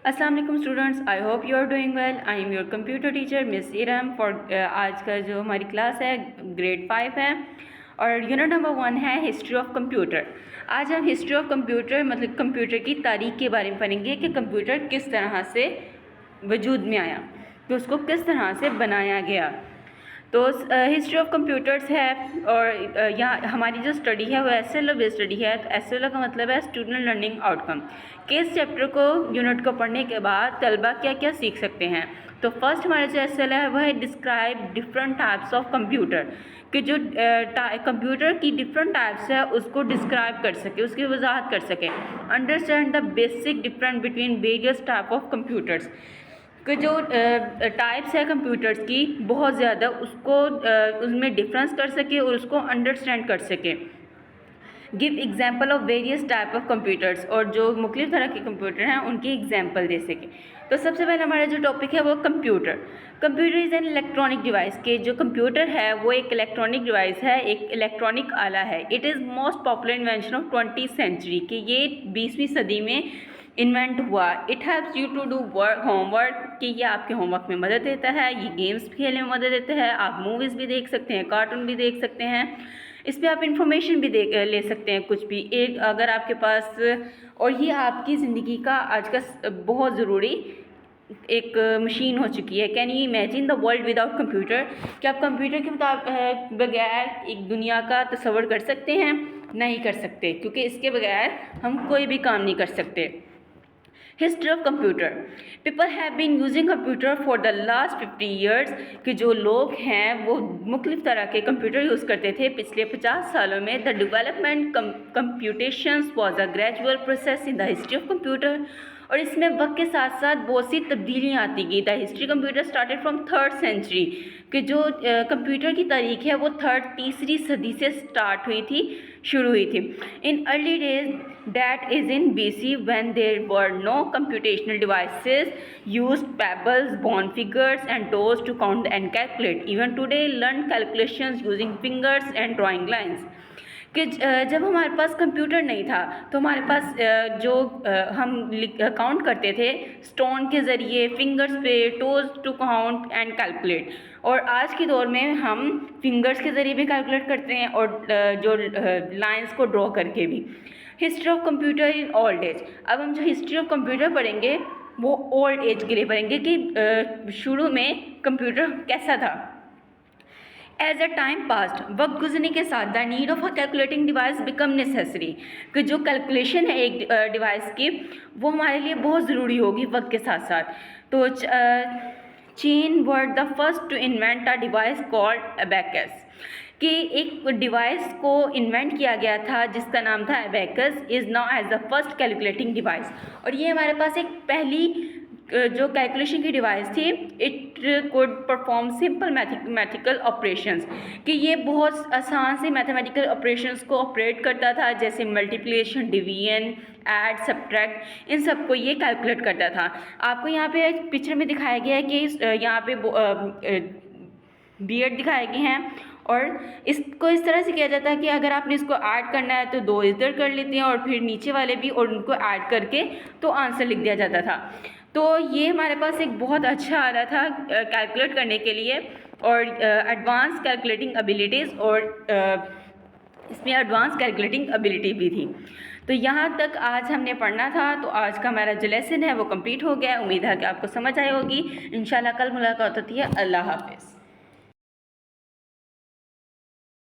अस्सलाम वालेकुम students, I hope you are doing well. I am your computer teacher miss Iram for आज का जो हमारी क्लास है ग्रेड 5 है और यूनिट नंबर 1 है हिस्ट्री ऑफ कंप्यूटर। आज हम हिस्ट्री ऑफ कंप्यूटर मतलब कंप्यूटर की तारीख के बारे में पढ़ेंगे कि कंप्यूटर किस तरह से वजूद में आया, कि उसको किस तरह से बनाया गया। तो हिस्ट्री ऑफ कंप्यूटर्स है और यहाँ हमारी जो स्टडी है वो एसएलओ बेस्ड स्टडी है। तो एसएलओ का मतलब है स्टूडेंट लर्निंग आउटकम, कि इस चैप्टर को यूनिट को पढ़ने के बाद तलबा क्या क्या सीख सकते हैं। तो फर्स्ट हमारा जो एसएलओ है वह है describe different types of computer, कि जो कंप्यूटर की डिफरेंट टाइप्स है उसको डिस्क्राइब कर सके, उसकी वजाहत कर सके। Understand the basic difference between various type of computers, कि जो टाइप्स है कंप्यूटर्स की बहुत ज़्यादा, उसको उसमें डिफरेंस कर सके और उसको अंडरस्टैंड कर सके। Give example of various type of computers, और जो मुख्तलिफ तरह के कंप्यूटर हैं उनकी एग्जाम्पल दे सके। तो सबसे पहले हमारा जो टॉपिक है वो computer. Computer is an electronic device, के जो कंप्यूटर है वो एक इलेक्ट्रॉनिक डिवाइस है, एक इलेक्ट्रॉनिक आला है। It is most popular invention of 20th century, कि ये 20वीं सदी में इन्वेंट हुआ। It helps you to do work homework, कि ये आपके होमवर्क में मदद देता है, ये गेम्स खेलने में मदद देता है, आप मूवीज़ भी देख सकते हैं, कार्टून भी देख सकते हैं, इस पर आप इंफॉर्मेशन भी ले सकते हैं कुछ भी एक अगर आपके पास। और ये आपकी ज़िंदगी का आज का बहुत ज़रूरी एक मशीन हो चुकी है। Can you imagine the world without computer, कि आप कंप्यूटर के बगैर एक दुनिया का तस्वर कर सकते हैं? नहीं कर सकते, क्योंकि इसके बगैर हम कोई भी काम नहीं कर सकते। History of computer, people have been using computer for the last 50 years, कि जो लोग हैं वो मुख्तलिफ तरह के कंप्यूटर यूज़ करते थे पिछले 50 सालों में। The development computations was a gradual process in the history of computer, और इसमें वक्त के साथ साथ बहुत सी तब्दीलियाँ आती गई। The history computer started from 3rd century, कि जो कंप्यूटर की तारीख है वो तीसरी सदी से स्टार्ट हुई थी, शुरू हुई थी। In early days that is in BC when there were no computational devices used pebbles, born figures and toes to count and calculate. Even today learn calculations using fingers and drawing lines, कि जब हमारे पास computer नहीं था तो हमारे पास जो हम count करते थे स्टोन के ज़रिए, फिंगर्स पे, toes to count and calculate. और आज के दौर में हम फिंगर्स के ज़रिए भी कैलकुलेट करते हैं और जो लाइंस को ड्रॉ करके भी। History of computer in old age, अब हम जो हिस्ट्री ऑफ कंप्यूटर पढ़ेंगे वो ओल्ड एज के लिए पढ़ेंगे, कि शुरू में कंप्यूटर कैसा था। एज अ टाइम पास्ट, वक्त गुजरने के साथ the need of a calculating device become necessary, कि जो कैलकुलेशन है एक डिवाइस की वो हमारे लिए बहुत ज़रूरी होगी वक्त के साथ साथ। तो chain word the first to invent a device called abacus, कि एक डिवाइस को इन्वेंट किया गया था जिसका नाम था abacus, is now as the first calculating device. और ये हमारे पास एक पहली जो कैलकुलेशन की डिवाइस थी। It could perform simple mathematical operations, कि ये बहुत आसान से मैथमेटिकल ऑपरेशंस को ऑपरेट करता था, जैसे मल्टीप्लिकेशन, डिवीजन, ऐड, सब्ट्रैक्ट, इन सब को ये कैलकुलेट करता था। आपको यहाँ पे पिक्चर में दिखाया गया है कि यहाँ पे बीएड दिखाए गए हैं, और इसको इस तरह से किया जाता है कि अगर आपने इसको ऐड करना है तो 2 इधर कर लेते हैं और फिर नीचे वाले भी, और उनको ऐड करके तो आंसर लिख दिया जाता था। तो ये हमारे पास एक बहुत अच्छा आ रहा था कैलकुलेट करने के लिए, और एडवांस कैलकुलेटिंग एबिलिटीज़, और इसमें एडवांस कैलकुलेटिंग एबिलिटी भी थी। तो यहाँ तक आज हमने पढ़ना था। तो आज का हमारा जो लेसन है वो कंप्लीट हो गया। उम्मीद है कि आपको समझ आई होगी। इंशाल्लाह कल मुलाकात होती है। अल्लाह हाफ़िज़।